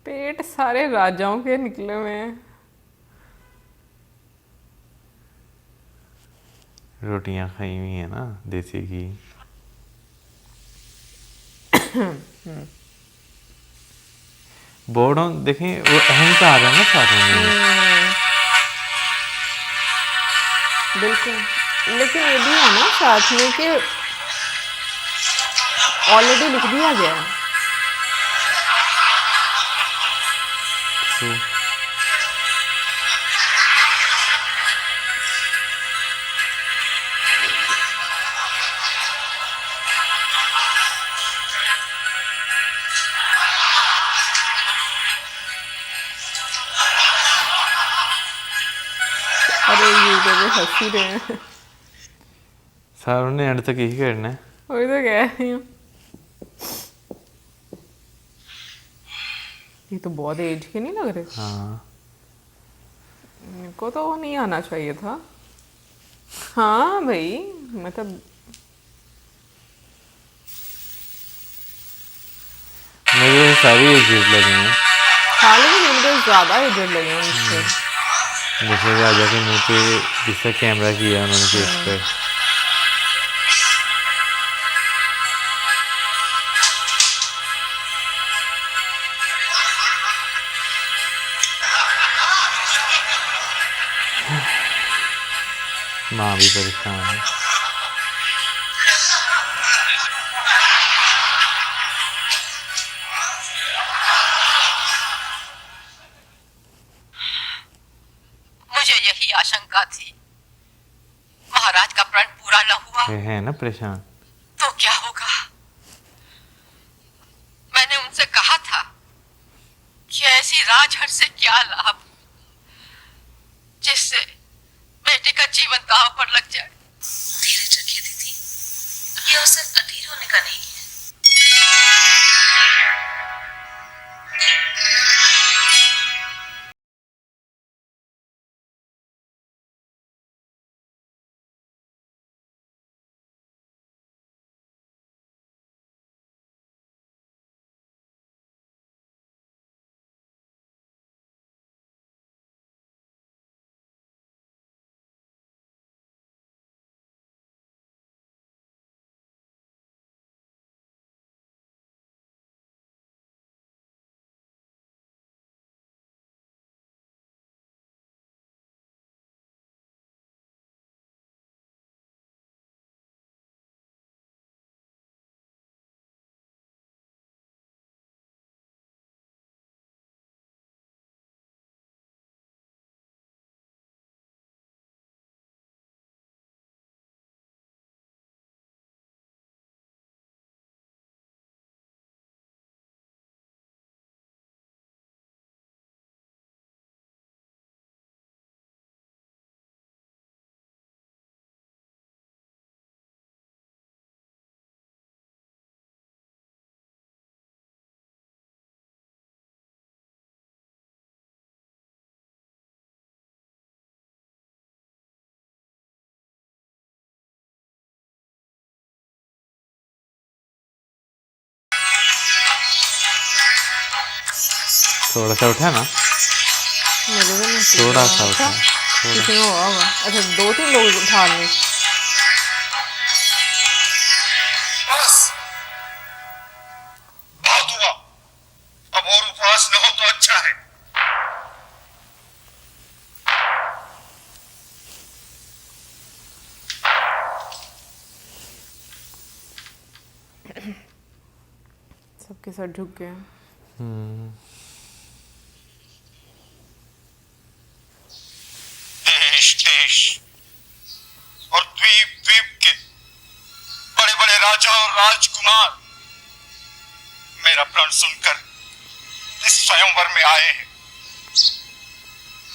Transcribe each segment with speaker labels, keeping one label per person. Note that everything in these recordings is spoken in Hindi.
Speaker 1: पेट सारे राजाओं के निकले हुए हैं।
Speaker 2: रोटियां खाई हुई है ना देसी घी। बोर्डों देखें वो अहंकार है ना सारों में।
Speaker 1: बिल्कुल, लेकिन ये भी है ना साथ में कि ऑलरेडी लिख दिया गया है।
Speaker 2: True.
Speaker 1: अरे ये तो हंस ही रहे हैं।
Speaker 2: सारों ने एंड तक यही करना है।
Speaker 1: वही तो कह रही हूँ। ये तो बहुत एज के नहीं लग रहे।
Speaker 2: हाँ
Speaker 1: मेरे को तो वो नहीं आना चाहिए था। हाँ भाई, मतलब
Speaker 2: मुझे ये सारी एजेड लगे हैं।
Speaker 1: हालांकि मुझे ज़्यादा एजड लगे उनसे।
Speaker 2: जैसे राजा के मुंह पे जिसका कैमरा किया उन्होंने फेस पे। माँ भी परेशान है।
Speaker 3: मुझे यही आशंका थी, महाराज का प्रण पूरा न हुआ
Speaker 2: है ना परेशान।
Speaker 3: तो क्या होगा। मैंने उनसे कहा था कि ऐसी राजहट से क्या लाभ जिससे बेटे का जीवन दांव पर लग जाए। धीरज रखिए दीदी, ये अवसर अधीर होने का नहीं है।
Speaker 2: थोड़ा सा उठा ना।
Speaker 1: मेरे को नहीं
Speaker 2: थोड़ा सा
Speaker 1: अच्छा,
Speaker 2: उठा। थोड़ा।
Speaker 1: किसी में हुआ होगा। अच्छा, 2-3 लोग उठा लें।
Speaker 4: बस बहुत हुआ, अब और उपवास न हो तो अच्छा है।
Speaker 1: सबके सर झुक गए।
Speaker 4: देश देश और द्वीप द्वीप के बड़े बड़े राजा और राजकुमार मेरा प्रण सुनकर इस स्वयंवर में आए हैं।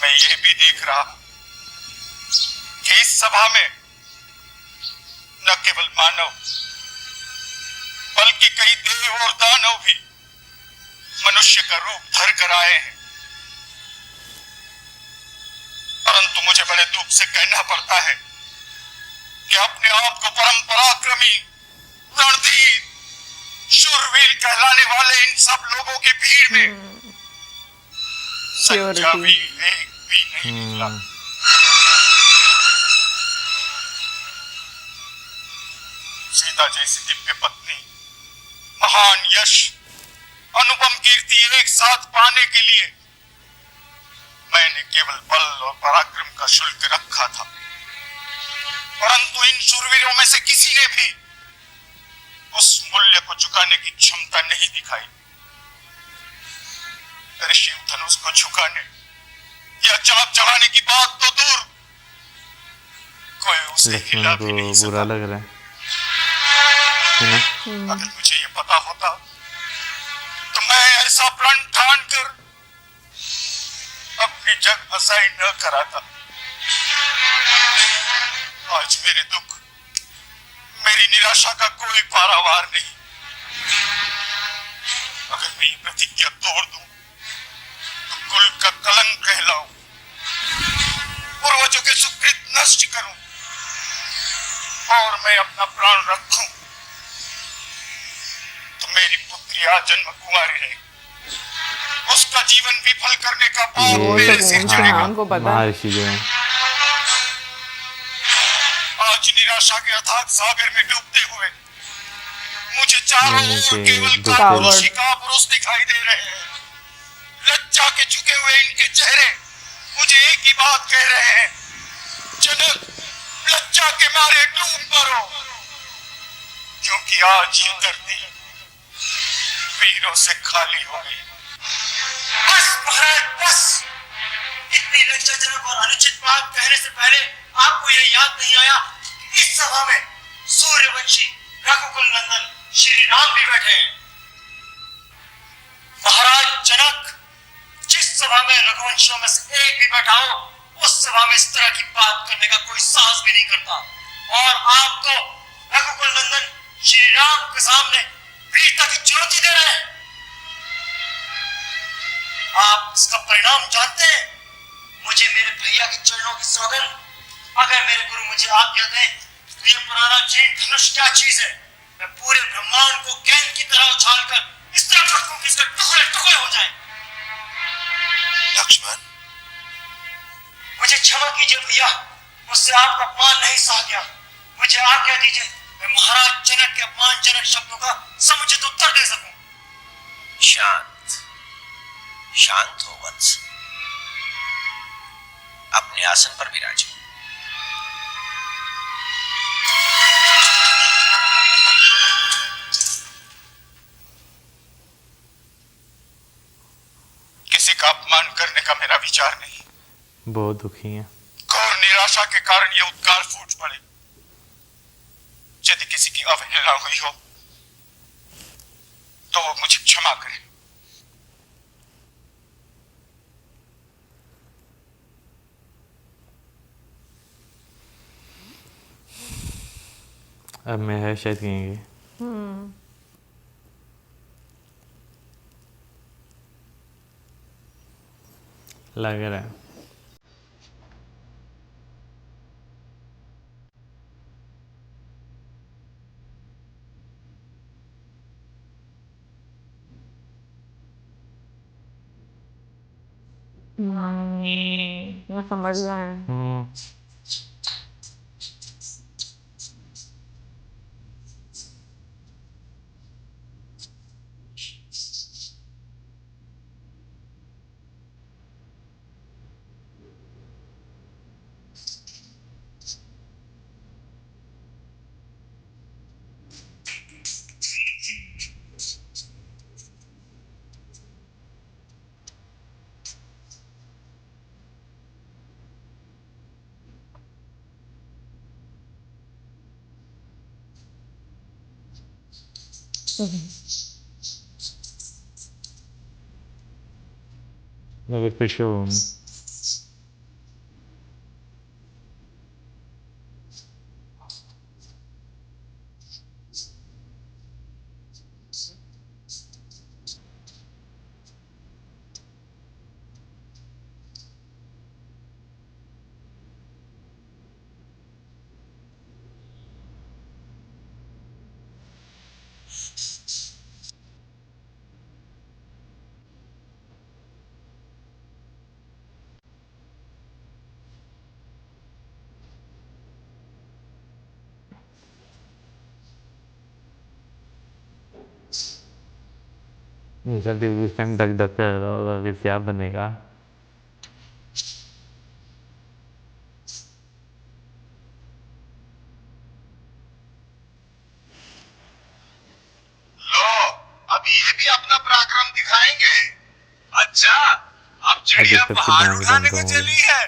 Speaker 4: मैं ये भी देख रहा हूं कि इस सभा में न केवल मानव बल्कि कई देव और दानव भी मनुष्य का रूप धर कर आए हैं। परंतु मुझे बड़े दुख से कहना पड़ता है कि अपने आप को परम पराक्रमी, रणधीर शूरवीर कहलाने वाले इन सब लोगों की भीड़ में सच्चा
Speaker 1: प्योरिटी।
Speaker 4: वीर एक भी नहीं निकला। सीता जैसी दिव्य पत्नी, महान यश, अनुपम कीर्ति एक साथ पाने के लिए मैंने केवल बल और पराक्रम का शुल्क रखा था, परंतु इन शूरवीरों में से किसी ने भी उस मूल्य को चुकाने की क्षमता नहीं दिखाई। ऋषि धनुष को झुकाने या चाप चढ़ाने की बात तो दूर, कोई उसे हिला
Speaker 2: लक्ष्मण
Speaker 4: भी नहीं
Speaker 2: को बुरा
Speaker 4: सका।
Speaker 2: लग रहा है ना?
Speaker 4: अगर मुझे ये पता होता तो मैं ऐसा प्रण ठान कर अपनी जग हसाई न कराता। आज मेरे दुख, मेरी निराशा का कोई पारावार नहीं। अगर मैं ये प्रतिज्ञा तोड़ दूं तो कुल का कलंक कहलाऊं, पूर्वजों के सुकृत नष्ट करूं और मैं अपना प्राण रखूं तो मेरी पुत्री आजन्म कुमारी रहेगी। उसका जीवन विफल करने का पाप
Speaker 1: वो
Speaker 4: मेरे
Speaker 1: तो
Speaker 4: सिर
Speaker 1: उनके
Speaker 4: चढ़ेगा।
Speaker 1: नाम को पता है।
Speaker 2: महर्षि जो है
Speaker 4: आज निराशा के अथाह सागर में डूबते हुए मुझे चारों
Speaker 2: मैंने
Speaker 4: ओर
Speaker 2: के
Speaker 4: केवल
Speaker 2: दो
Speaker 4: कापुरुष ही
Speaker 1: पुरुष।
Speaker 4: कापुरुष दिखाई दे रहे हैं। लज्जा के झुके हुए इनके चेहरे मुझे एक ही बात कह रहे हैं, जनक लज्जा के मारे डूब मरो, क्योंकि आज ये धरती वीरों से खाली हो गई। बस महाराज बस, इतनी लज्जाजनक और अनुचित बात कहने से पहले आपको यह याद नहीं आया कि इस सभा में सूर्यवंशी रघुकुल नंदन श्री राम भी बैठे हैं। महाराज जनक, जिस सभा में रघुवंशियों में से एक भी बैठा हो, उस सभा में इस तरह की बात करने का कोई साहस भी नहीं करता, और आप तो रघुकुल नंदन श्री राम के सामने वीरता की चुनौती दे रहे हैं। आप इसका परिणाम जानते हैं? मुझे मेरे भैया के चरणों की सौगंध, अगर मेरे गुरु मुझे आज्ञा दें तो ये पुराना जीर्ण धनुष क्या चीज है, मैं पूरे ब्रह्मांड को गेंद की तरह उछालकर इस तरह झटकूं कि इसके टुकड़े टुकड़े हो जाएं। लक्ष्मण, मुझे क्षमा कीजिए भैया, मुझसे आपका अपमान नहीं सहा गया। मुझे आज्ञा दीजिए, मैं महाराज जनक के अपमानजनक शब्दों का समुचित उत्तर दे सकूं। शांत शांत हो वत्स, अपने आसन पर विराजो। किसी का अपमान करने का मेरा विचार नहीं।
Speaker 2: बहुत दुखी है।
Speaker 4: घोर निराशा के कारण ये उद्गार फूट पड़े। यदि किसी की अवहेलना हुई हो तो वो मुझे क्षमा करे।
Speaker 2: अब मैं है शायद कहेंगे लग रहा है।
Speaker 1: मैं समझ रहा है।
Speaker 2: मैं फिर शो जल्दी उस टाइम धक धक कर रहा होगा कि क्या बनेगा।
Speaker 4: लो, अब ये भी अपना पराक्रम दिखाएंगे। अच्छा, अब चिड़िया
Speaker 2: सबकी
Speaker 4: पहाड़
Speaker 2: डांस
Speaker 4: उठाने
Speaker 2: बंद
Speaker 4: को
Speaker 2: हो गई।
Speaker 4: चली है।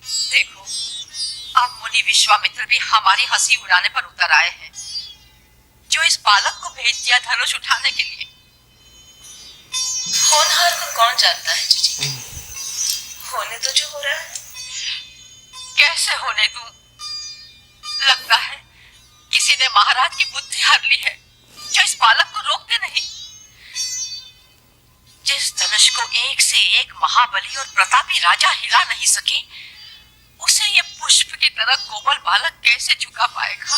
Speaker 3: देखो, अब मुनि विश्वामित्र भी हमारी हंसी उड़ाने पर उतर आए हैं। जो इस बालक को भेज दिया धनुष उठाने के लिए। होनहार को कौन जानता है जीजी? होने तो जो हो रहा है। कैसे होने दूं? लगता है किसी ने महाराज की बुद्धि हर ली है, जो इस बालक को रोकते नहीं। जिस धनुष को एक से एक महाबली और प्रतापी राजा हिला नहीं सके, उसे ये पुष्प की तरह कोमल बालक कैसे झुका पाएगा?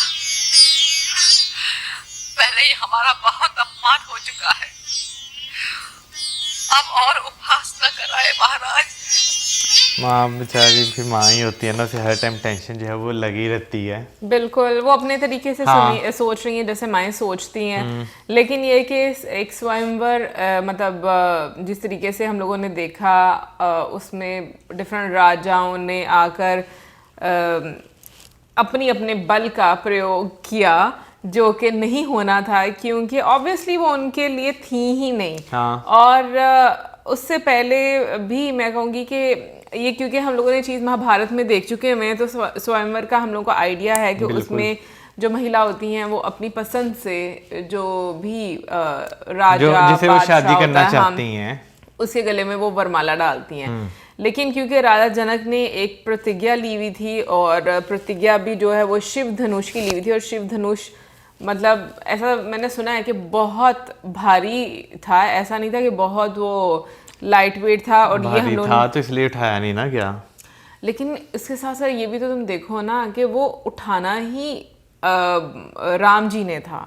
Speaker 3: पहले ही हमारा बहुत अपमान हो चुका है, अब और उपहास न कराए महाराज।
Speaker 2: माँ बेचारी फिर माँ ही होती है ना, उसे हर टाइम टेंशन जो है वो लगी रहती है।
Speaker 1: बिल्कुल, वो अपने तरीके से सोच रही हैं जैसे माएँ सोचती हैं। लेकिन ये कि एक स्वयंवर मतलब जिस तरीके से हम लोगों ने देखा उसमें डिफरेंट राजाओं ने आकर अपनी अपने बल का प्रयोग किया, जो कि नहीं होना था, क्योंकि ऑब्वियसली वो उनके लिए थी ही नहीं। और उससे पहले भी मैं कहूँगी कि ये क्योंकि हम लोगों ने चीज़ महाभारत में देख चुके हैं, तो स्वयंवर का हम लोगों को आइडिया है कि उसमें जो महिला होती हैं वो अपनी पसंद से जो भी राजा
Speaker 2: जिसे वो शादी करना चाहती हैं,
Speaker 1: उसके गले में वो वरमाला डालती हैं। लेकिन क्योंकि राजा जनक ने एक प्रतिज्ञा ली हुई थी, और प्रतिज्ञा भी जो है वो शिव धनुष की ली हुई थी, और शिव धनुष मतलब ऐसा मैंने सुना है कि बहुत भारी था, ऐसा नहीं था कि बहुत वो लाइट वेट था। और ये हम लोग
Speaker 2: था तो इसलिए उठाया नहीं ना क्या।
Speaker 1: लेकिन इसके साथ साथ ये भी तो तुम देखो ना कि वो उठाना ही राम जी ने था,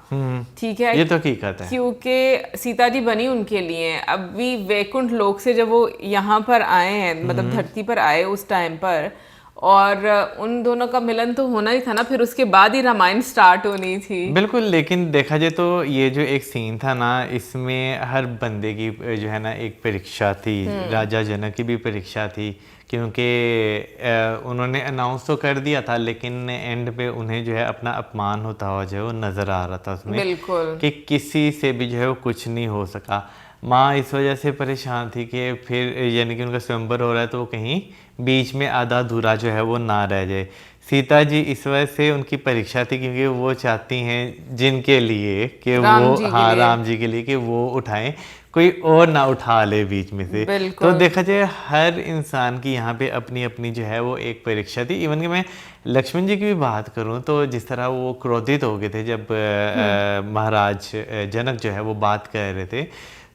Speaker 1: ठीक है,
Speaker 2: ये तो हकीकत है,
Speaker 1: क्योंकि सीता जी बनी उनके लिए। अभी वैकुंठ लोक से जब वो यहाँ पर आए हैं, मतलब धरती पर आए उस टाइम पर, और उन दोनों का मिलन तो होना ही था ना, फिर उसके बाद ही रामायण स्टार्ट होनी थी।
Speaker 2: बिल्कुल। लेकिन देखा जाए तो ये जो एक सीन था ना, इसमें हर बंदे की जो है ना एक परीक्षा थी। राजा जनक की भी परीक्षा थी, क्योंकि उन्होंने अनाउंस तो कर दिया था, लेकिन एंड पे उन्हें जो है अपना अपमान होता हुआ जो है वो नज़र आ रहा था उसमें,
Speaker 1: बिल्कुल,
Speaker 2: कि किसी से भी जो है वो कुछ नहीं हो सका। माँ इस वजह से परेशान थी कि फिर यानी कि उनका स्वयंवर हो रहा है तो वो कहीं बीच में आधा अधूरा जो है वो ना रह जाए। सीता जी इस वजह से उनकी परीक्षा थी, क्योंकि वो चाहती हैं जिनके लिए कि वो राम जी के लिए कि वो उठाएं, कोई और ना उठा ले बीच में से। तो देखा जाए हर इंसान की यहाँ पे अपनी अपनी जो है वो एक परीक्षा थी। इवन कि मैं लक्ष्मण जी की भी बात करूँ तो जिस तरह वो क्रोधित हो गए थे जब महाराज जनक जो है वो बात कर रहे थे,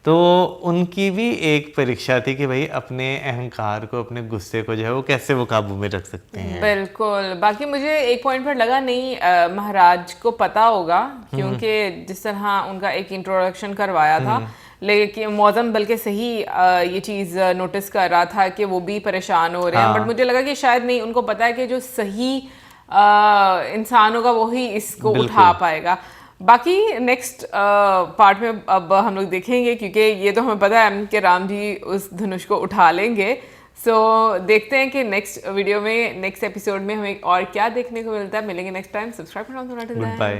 Speaker 2: तो उनकी भी एक परीक्षा थी कि भाई अपने अहंकार को, अपने गुस्से को जो है वो कैसे वो काबू में रख सकते हैं।
Speaker 1: बिल्कुल। बाकी मुझे एक पॉइंट पर लगा नहीं महाराज को पता होगा, क्योंकि जिस तरह उनका एक इंट्रोडक्शन करवाया था, लेकिन मौजम बल्कि सही ये चीज़ नोटिस कर रहा था कि वो भी परेशान हो रहे हैं। बट मुझे लगा कि शायद नहीं, उनको पता है कि जो सही इंसान होगा वही इसको उठा पाएगा। बाकी नेक्स्ट पार्ट में अब हम लोग देखेंगे, क्योंकि ये तो हमें पता है कि राम जी उस धनुष को उठा लेंगे। सो देखते हैं कि नेक्स्ट वीडियो में, नेक्स्ट एपिसोड में हमें और क्या देखने को मिलता है। मिलेंगे नेक्स्ट टाइम। सब्सक्राइब करना।
Speaker 2: Good bye.